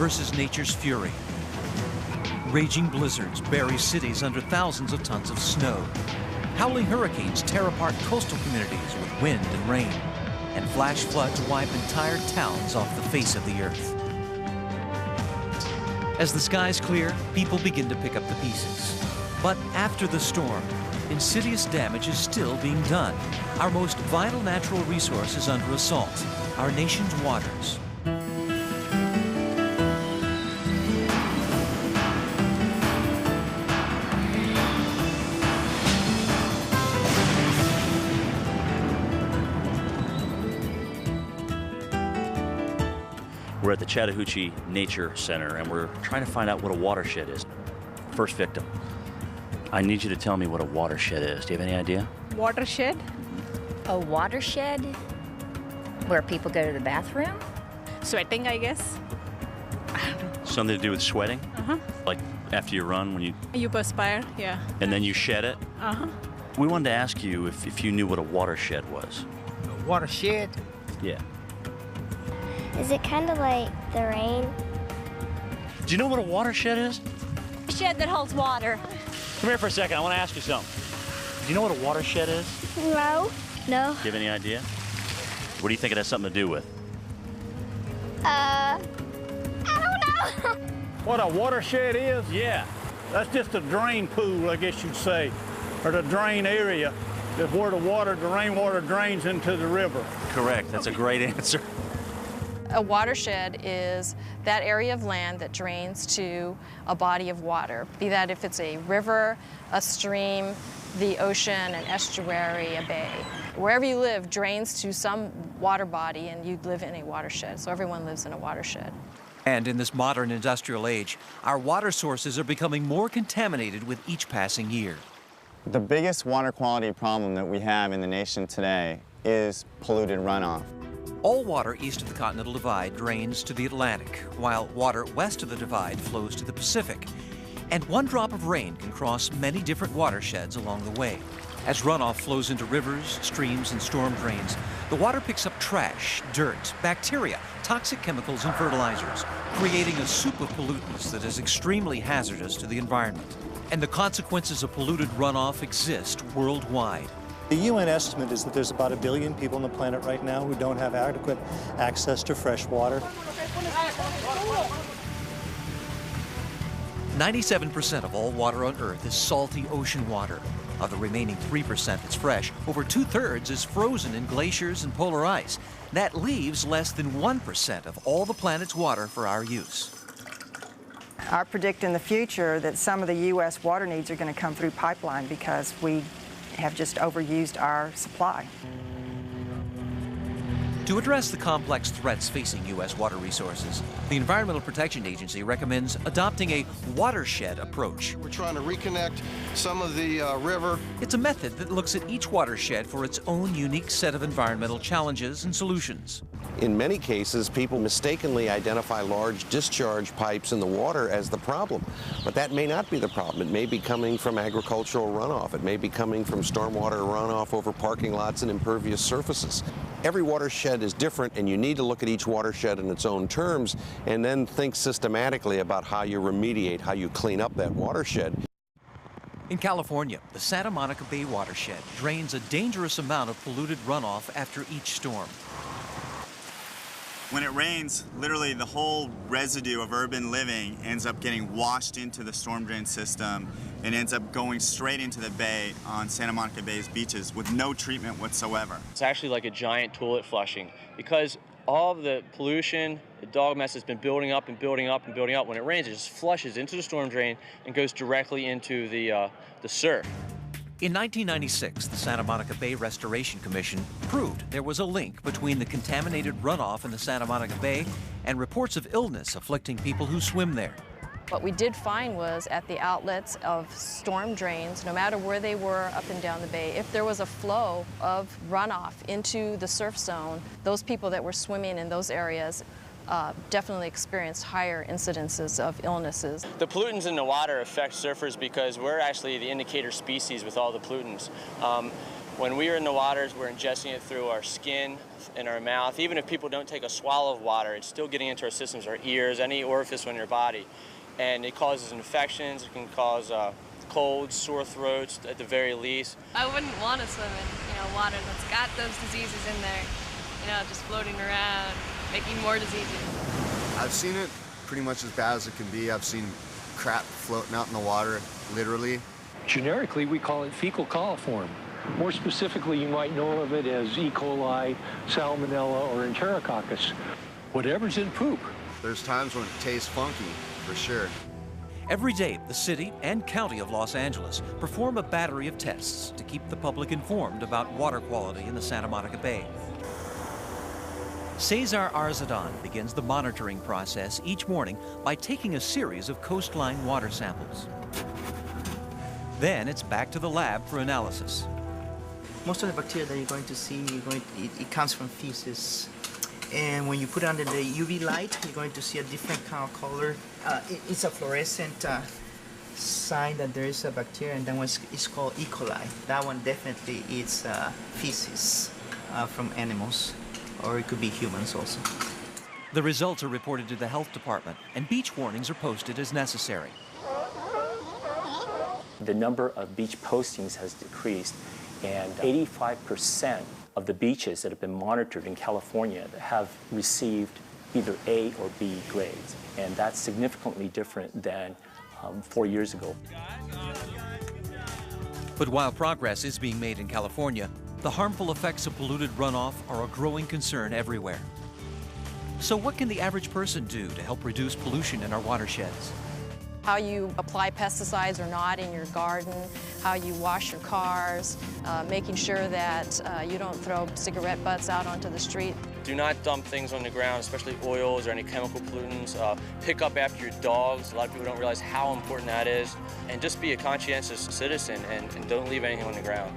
versus nature's fury. Raging blizzards bury cities under thousands of tons of snow. Howling hurricanes tear apart coastal communities with wind and rain. And flash floods wipe entire towns off the face of the earth. As the skies clear, people begin to pick up the pieces. But after the storm, insidious damage is still being done. Our most vital natural resource is under assault, our nation's waters. We're at the Chattahoochee Nature Center, and we're trying to find out what a watershed is. First victim. I need you to tell me what a watershed is. Do you have any idea? Watershed? A watershed? Where people go to the bathroom? Sweating, I guess. Something to do with sweating? Uh-huh. Like after you run, when You perspire, yeah. and then you shed it? Uh-huh. We wanted to ask you if you knew what a watershed was. A watershed? Yeah. Is it kind of like the rain? Do you know what a watershed is? A shed that holds water. Come here for a second. I want to ask you something. Do you know what a watershed is? No. No. Do you have any idea? What do you think it has something to do with? I don't know. What a watershed is? Yeah. That's just a drain pool, I guess you'd say, or the drain area. That's where the rainwater drains into the river. Correct. That's a great answer. A watershed is that area of land that drains to a body of water, be that if it's a river, a stream, the ocean, an estuary, a bay. Wherever you live drains to some water body, and you live in a watershed. So everyone lives in a watershed. And in this modern industrial age, our water sources are becoming more contaminated with each passing year. The biggest water quality problem that we have in the nation today is polluted runoff. All water east of the Continental Divide drains to the Atlantic, while water west of the divide flows to the Pacific. And one drop of rain can cross many different watersheds along the way. As runoff flows into rivers, streams, and storm drains, the water picks up trash, dirt, bacteria, toxic chemicals, and fertilizers, creating a soup of pollutants that is extremely hazardous to the environment. And the consequences of polluted runoff exist worldwide. The UN estimate is that there's about 1 billion people on the planet right now who don't have adequate access to fresh water. 97% of all water on Earth is salty ocean water. Of the remaining 3% that's fresh, over 2/3 is frozen in glaciers and polar ice. That leaves less than 1% of all the planet's water for our use. I predict in the future that some of the U.S. water needs are going to come through pipeline because we have just overused our supply. To address the complex threats facing U.S. water resources, the Environmental Protection Agency recommends adopting a watershed approach. We're trying to reconnect some of the river. It's a method that looks at each watershed for its own unique set of environmental challenges and solutions. In many cases, people mistakenly identify large discharge pipes in the water as the problem. But that may not be the problem. It may be coming from agricultural runoff. It may be coming from stormwater runoff over parking lots and impervious surfaces. Every watershed is different, and you need to look at each watershed in its own terms and then think systematically about how you remediate, how you clean up that watershed. In California, the Santa Monica Bay watershed drains a dangerous amount of polluted runoff after each storm. When it rains, literally the whole residue of urban living ends up getting washed into the storm drain system and ends up going straight into the bay on Santa Monica Bay's beaches with no treatment whatsoever. It's actually like a giant toilet flushing because all of the pollution, the dog mess has been building up and building up and building up. When it rains, it just flushes into the storm drain and goes directly into the surf. In 1996, the Santa Monica Bay Restoration Commission proved there was a link between the contaminated runoff in the Santa Monica Bay and reports of illness afflicting people who swim there. What we did find was at the outlets of storm drains, no matter where they were up and down the bay, if there was a flow of runoff into the surf zone, those people that were swimming in those areas definitely experienced higher incidences of illnesses. The pollutants in the water affect surfers because we're actually the indicator species with all the pollutants. When we are in the waters, we're ingesting it through our skin and our mouth. Even if people don't take a swallow of water, it's still getting into our systems, our ears, any orifice on your body. And it causes infections, it can cause colds, sore throats at the very least. I wouldn't want to swim in, water that's got those diseases in there, just floating around, making more diseases. I've seen it pretty much as bad as it can be. I've seen crap floating out in the water, literally. Generically, we call it fecal coliform. More specifically, you might know of it as E. coli, salmonella, or enterococcus. Whatever's in poop. There's times when it tastes funky, for sure. Every day, the city and county of Los Angeles perform a battery of tests to keep the public informed about water quality in the Santa Monica Bay. Cesar Arzadan begins the monitoring process each morning by taking a series of coastline water samples. Then it's back to the lab for analysis. Most of the bacteria that you're going to see, it comes from feces. And when you put it under the UV light, you're going to see a different kind of color. It's a fluorescent sign that there is a bacteria, and that one is called E. coli. That one definitely is feces from animals, or it could be humans also. The results are reported to the health department, and beach warnings are posted as necessary. The number of beach postings has decreased, and 85% of the beaches that have been monitored in California have received either A or B grades, and that's significantly different than 4 years ago. But while progress is being made in California, the harmful effects of polluted runoff are a growing concern everywhere. So what can the average person do to help reduce pollution in our watersheds? How you apply pesticides or not in your garden, how you wash your cars, making sure that you don't throw cigarette butts out onto the street. Do not dump things on the ground, especially oils or any chemical pollutants. Pick up after your dogs. A lot of people don't realize how important that is. And just be a conscientious citizen and don't leave anything on the ground.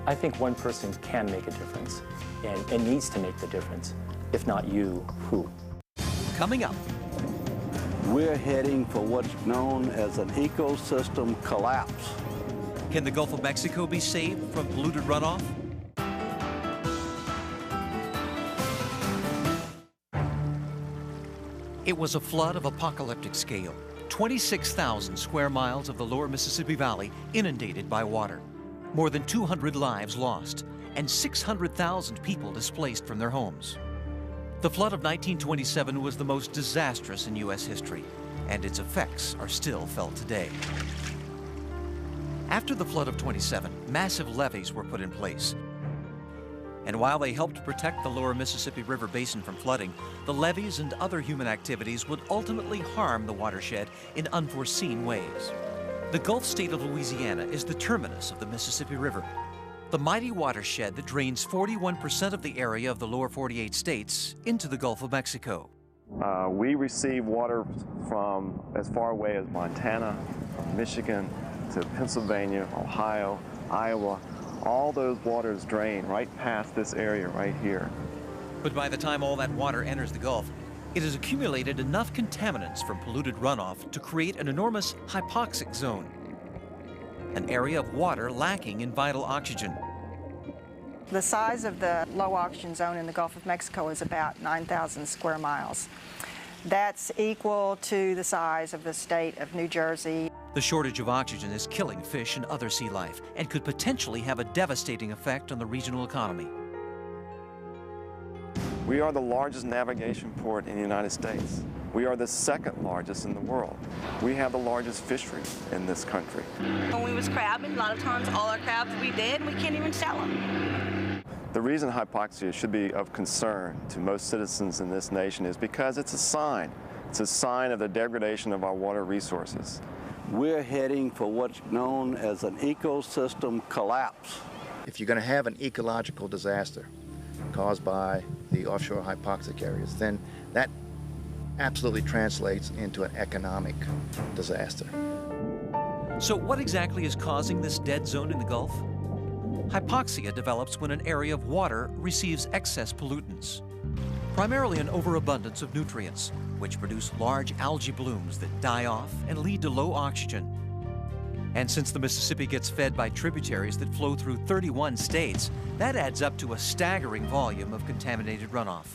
I think one person can make a difference and needs to make the difference. If not you, who? Coming up. We're heading for what's known as an ecosystem collapse. Can the Gulf of Mexico be saved from polluted runoff? It was a flood of apocalyptic scale. 26,000 square miles of the lower Mississippi Valley inundated by water. More than 200 lives lost, and 600,000 people displaced from their homes. The flood of 1927 was the most disastrous in U.S. history, and its effects are still felt today. After the flood of 27, massive levees were put in place. And while they helped protect the lower Mississippi River basin from flooding, the levees and other human activities would ultimately harm the watershed in unforeseen ways. The Gulf state of Louisiana is the terminus of the Mississippi River, the mighty watershed that drains 41% of the area of the lower 48 states into the Gulf of Mexico. We receive water from as far away as Montana, Michigan, to Pennsylvania, Ohio, Iowa. All those waters drain right past this area right here. But by the time all that water enters the Gulf, it has accumulated enough contaminants from polluted runoff to create an enormous hypoxic zone, an area of water lacking in vital oxygen. The size of the low oxygen zone in the Gulf of Mexico is about 9,000 square miles. That's equal to the size of the state of New Jersey. The shortage of oxygen is killing fish and other sea life and could potentially have a devastating effect on the regional economy. We are the largest navigation port in the United States. We are the second largest in the world. We have the largest fishery in this country. When we was crabbing, a lot of times all our crabs we dead and we can't even sell them. The reason hypoxia should be of concern to most citizens in this nation is because it's a sign. It's a sign of the degradation of our water resources. We're heading for what's known as an ecosystem collapse. If you're going to have an ecological disaster caused by the offshore hypoxic areas, then that absolutely translates into an economic disaster. So what exactly is causing this dead zone in the Gulf? Hypoxia develops when an area of water receives excess pollutants, primarily an overabundance of nutrients, which produce large algae blooms that die off and lead to low oxygen. And since the Mississippi gets fed by tributaries that flow through 31 states, that adds up to a staggering volume of contaminated runoff.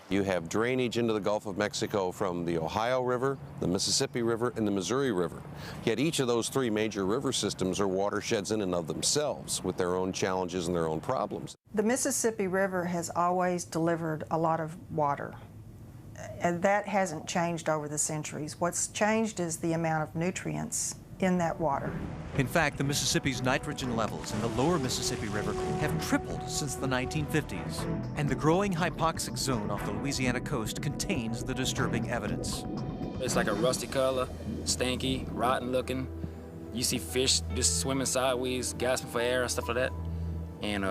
You have drainage into the Gulf of Mexico from the Ohio River, the Mississippi River, and the Missouri River. Yet each of those three major river systems are watersheds in and of themselves with their own challenges and their own problems. The Mississippi River has always delivered a lot of water, and that hasn't changed over the centuries. What's changed is the amount of nutrients in that water. In fact, the Mississippi's nitrogen levels in the lower Mississippi River have tripled since the 1950s. And the growing hypoxic zone off the Louisiana coast contains the disturbing evidence. It's like a rusty color, stinky, rotten looking. You see fish just swimming sideways, gasping for air and stuff like that. And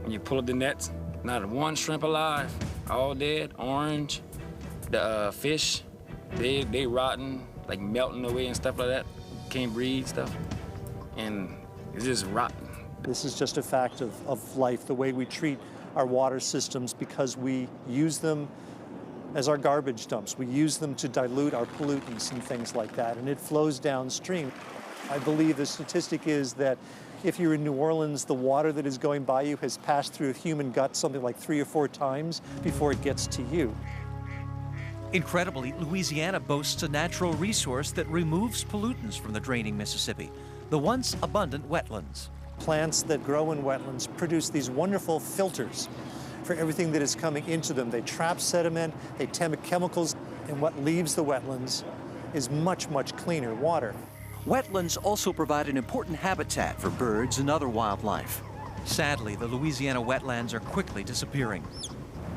when you pull up the nets, not one shrimp alive, all dead, orange. The fish, they rotten, like melting away and stuff like that. Can't breathe stuff, and it's just rotten. This is just a fact of life, the way we treat our water systems, because we use them as our garbage dumps. We use them to dilute our pollutants and things like that, and it flows downstream. I believe the statistic is that if you're in New Orleans, the water that is going by you has passed through a human gut something like 3 or 4 times before it gets to you. Incredibly, Louisiana boasts a natural resource that removes pollutants from the draining Mississippi, the once abundant wetlands. Plants that grow in wetlands produce these wonderful filters for everything that is coming into them. They trap sediment, they tempt chemicals, and what leaves the wetlands is much, much cleaner water. Wetlands also provide an important habitat for birds and other wildlife. Sadly, the Louisiana wetlands are quickly disappearing.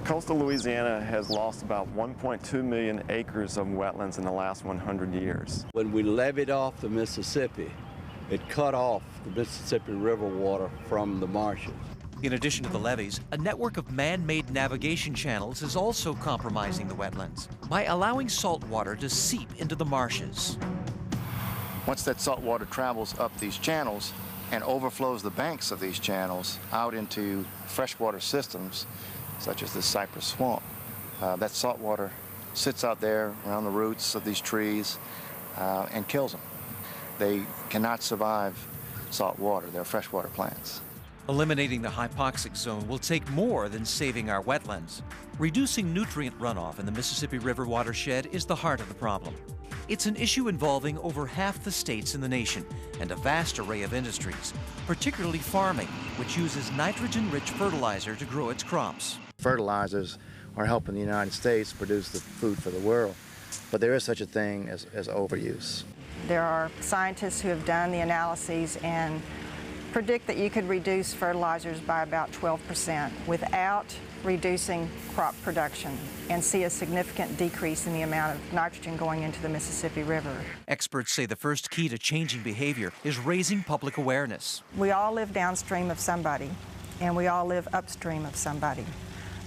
Coastal Louisiana has lost about 1.2 million acres of wetlands in the last 100 years. When we levied off the Mississippi, it cut off the Mississippi River water from the marshes. In addition to the levees, a network of man-made navigation channels is also compromising the wetlands by allowing salt water to seep into the marshes. Once that salt water travels up these channels and overflows the banks of these channels out into freshwater systems, such as this cypress swamp, that salt water sits out there around the roots of these trees and kills them. They cannot survive salt water. They're freshwater plants. Eliminating the hypoxic zone will take more than saving our wetlands. Reducing nutrient runoff in the Mississippi River watershed is the heart of the problem. It's an issue involving over half the states in the nation and a vast array of industries, particularly farming, which uses nitrogen-rich fertilizer to grow its crops. Fertilizers are helping the United States produce the food for the world, but there is such a thing as overuse. There are scientists who have done the analyses and predict that you could reduce fertilizers by about 12% without reducing crop production and see a significant decrease in the amount of nitrogen going into the Mississippi River. Experts say the first key to changing behavior is raising public awareness. We all live downstream of somebody, and we all live upstream of somebody.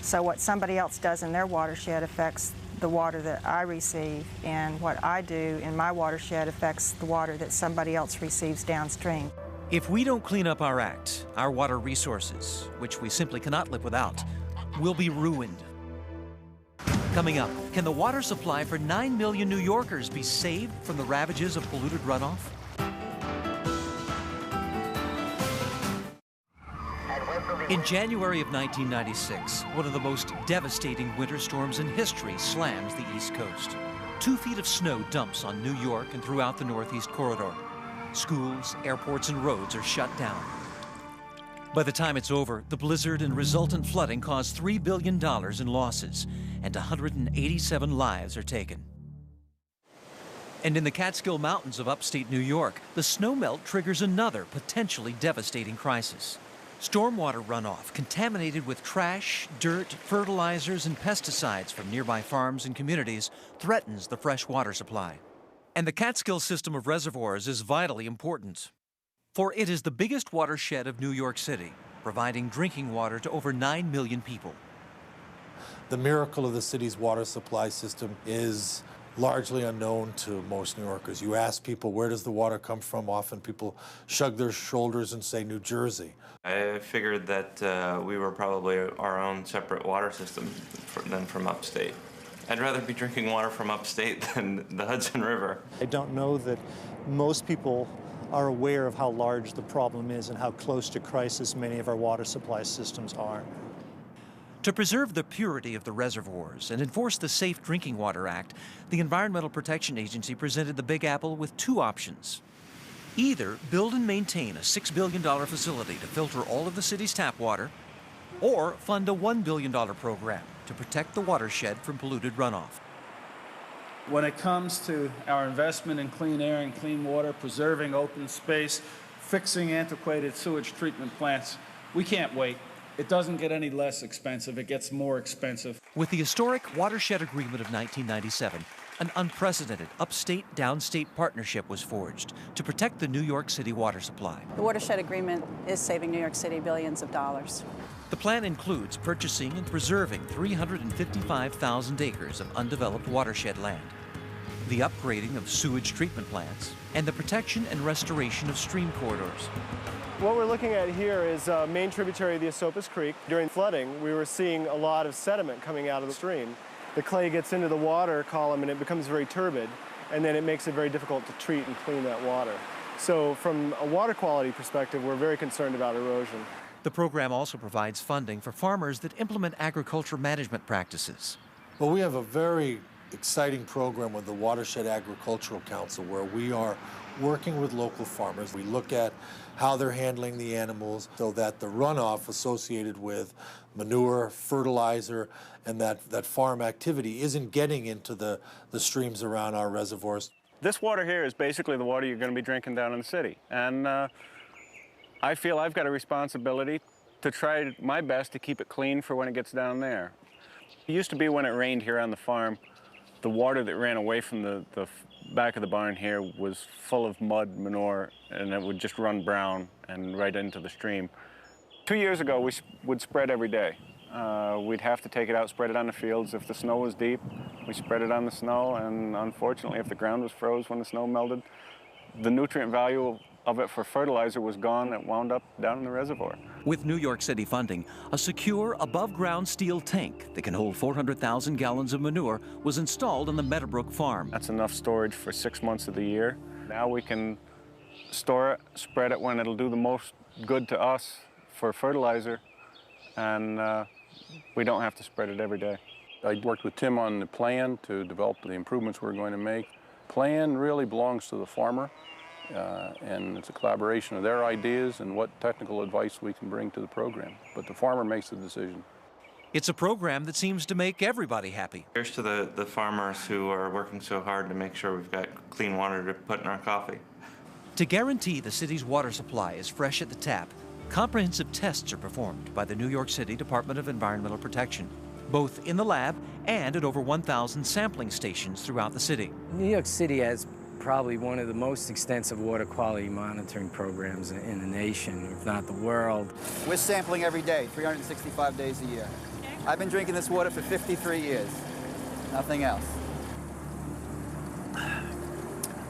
So what somebody else does in their watershed affects the water that I receive, and what I do in my watershed affects the water that somebody else receives downstream. If we don't clean up our act, our water resources, which we simply cannot live without, will be ruined. Coming up, can the water supply for 9 million New Yorkers be saved from the ravages of polluted runoff? In January of 1996, one of the most devastating winter storms in history slams the East Coast. 2 feet of snow dumps on New York and throughout the Northeast Corridor. Schools, airports, and roads are shut down. By the time it's over, the blizzard and resultant flooding caused $3 billion in losses, and 187 lives are taken. And in the Catskill Mountains of upstate New York, the snowmelt triggers another potentially devastating crisis. Stormwater runoff, contaminated with trash, dirt, fertilizers, and pesticides from nearby farms and communities, threatens the fresh water supply. And the Catskill system of reservoirs is vitally important, for it is the biggest watershed of New York City, providing drinking water to over 9 million people. The miracle of the city's water supply system is largely unknown to most New Yorkers. You ask people, where does the water come from? Often people shrug their shoulders and say New Jersey. I figured that we were probably our own separate water system than from upstate. I'd rather be drinking water from upstate than the Hudson River. I don't know that most people are aware of how large the problem is and how close to crisis many of our water supply systems are. To preserve the purity of the reservoirs and enforce the Safe Drinking Water Act, the Environmental Protection Agency presented the Big Apple with two options. Either build and maintain a $6 billion facility to filter all of the city's tap water, or fund a $1 billion program to protect the watershed from polluted runoff. When it comes to our investment in clean air and clean water, preserving open space, fixing antiquated sewage treatment plants, we can't wait. It doesn't get any less expensive, it gets more expensive. With the historic Watershed Agreement of 1997, an unprecedented upstate-downstate partnership was forged to protect the New York City water supply. The Watershed Agreement is saving New York City billions of dollars. The plan includes purchasing and preserving 355,000 acres of undeveloped watershed land, the upgrading of sewage treatment plants, and the protection and restoration of stream corridors. What we're looking at here is a main tributary of the Esopus Creek. During flooding, we were seeing a lot of sediment coming out of the stream. The clay gets into the water column and it becomes very turbid, and then it makes it very difficult to treat and clean that water. So from a water quality perspective, we're very concerned about erosion. The program also provides funding for farmers that implement agriculture management practices. Well, we have a very exciting program with the Watershed Agricultural Council where we are working with local farmers. We look at how they're handling the animals so that the runoff associated with manure, fertilizer, and that farm activity isn't getting into the streams around our reservoirs. This water here is basically the water you're going to be drinking down in the city. And I feel I've got a responsibility to try my best to keep it clean for when it gets down there. It used to be when it rained here on the farm, the water that ran away from the back of the barn here was full of mud, manure, and it would just run brown and right into the stream. 2 years ago, we would spread every day. We'd have to take it out, spread it on the fields. If the snow was deep, we spread it on the snow, and unfortunately, if the ground was froze when the snow melted, the nutrient value of it for fertilizer was gone. It wound up down in the reservoir. With New York City funding, a secure above-ground steel tank that can hold 400,000 gallons of manure was installed on the Meadowbrook farm. That's enough storage for 6 months of the year. Now we can store it, spread it when it'll do the most good to us for fertilizer, and we don't have to spread it every day. I worked with Tim on the plan to develop the improvements we're going to make. Plan really belongs to the farmer. And it's a collaboration of their ideas and what technical advice we can bring to the program. But the farmer makes the decision. It's a program that seems to make everybody happy. Here's to the farmers who are working so hard to make sure we've got clean water to put in our coffee. To guarantee the city's water supply is fresh at the tap, comprehensive tests are performed by the New York City Department of Environmental Protection, both in the lab and at over 1,000 sampling stations throughout the city. New York City has probably one of the most extensive water quality monitoring programs in the nation, if not the world. We're sampling every day, 365 days a year. I've been drinking this water for 53 years, nothing else.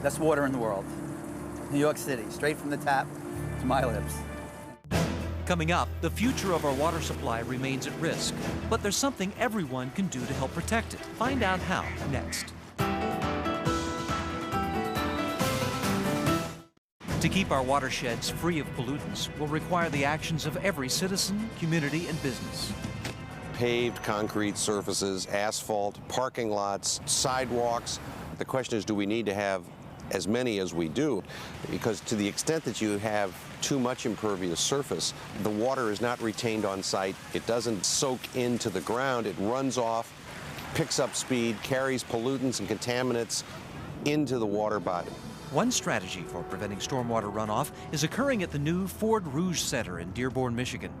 Best water in the world. New York City, straight from the tap to my lips. Coming up, the future of our water supply remains at risk, but there's something everyone can do to help protect it. Find out how next. To keep our watersheds free of pollutants will require the actions of every citizen, community, and business. Paved concrete surfaces, asphalt, parking lots, sidewalks. The question is, do we need to have as many as we do? Because to the extent that you have too much impervious surface, the water is not retained on site. It doesn't soak into the ground. It runs off, picks up speed, carries pollutants and contaminants into the water body. One strategy for preventing stormwater runoff is occurring at the new Ford Rouge Center in Dearborn, Michigan.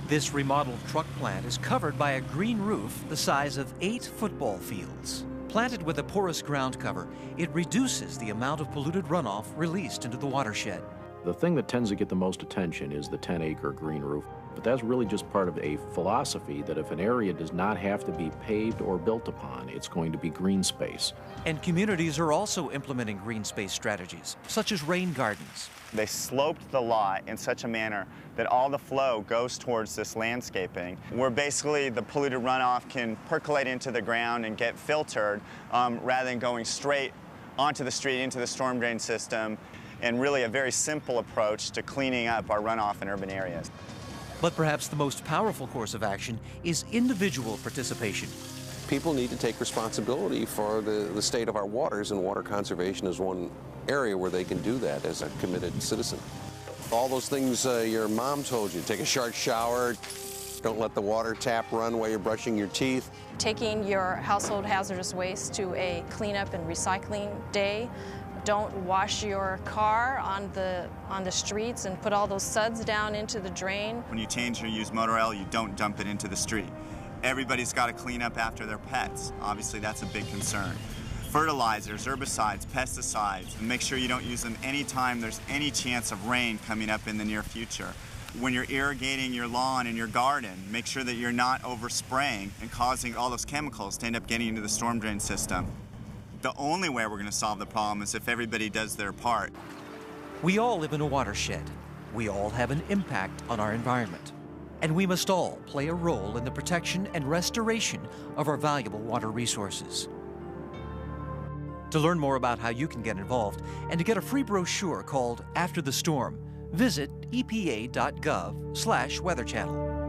This remodeled truck plant is covered by a green roof the size of 8 football fields. Planted with a porous ground cover, it reduces the amount of polluted runoff released into the watershed. The thing that tends to get the most attention is the 10-acre green roof. But that's really just part of a philosophy that if an area does not have to be paved or built upon, it's going to be green space. And communities are also implementing green space strategies, such as rain gardens. They sloped the lot in such a manner that all the flow goes towards this landscaping, where basically the polluted runoff can percolate into the ground and get filtered rather than going straight onto the street into the storm drain system. and really a very simple approach to cleaning up our runoff in urban areas. But perhaps the most powerful course of action is individual participation. People need to take responsibility for the state of our waters, and water conservation is one area where they can do that as a committed citizen. All those things your mom told you, take a short shower, don't let the water tap run while you're brushing your teeth. Taking your household hazardous waste to a cleanup and recycling day. Don't wash your car on the streets and put all those suds down into the drain. When you change or use motor oil, you don't dump it into the street. Everybody's got to clean up after their pets. Obviously, that's a big concern. Fertilizers, herbicides, pesticides, and make sure you don't use them anytime there's any chance of rain coming up in the near future. When you're irrigating your lawn and your garden, make sure that you're not overspraying and causing all those chemicals to end up getting into the storm drain system. The only way we're going to solve the problem is if everybody does their part. We all live in a watershed. We all have an impact on our environment. And we must all play a role in the protection and restoration of our valuable water resources. To learn more about how you can get involved and to get a free brochure called After the Storm, visit epa.gov/Weather Channel.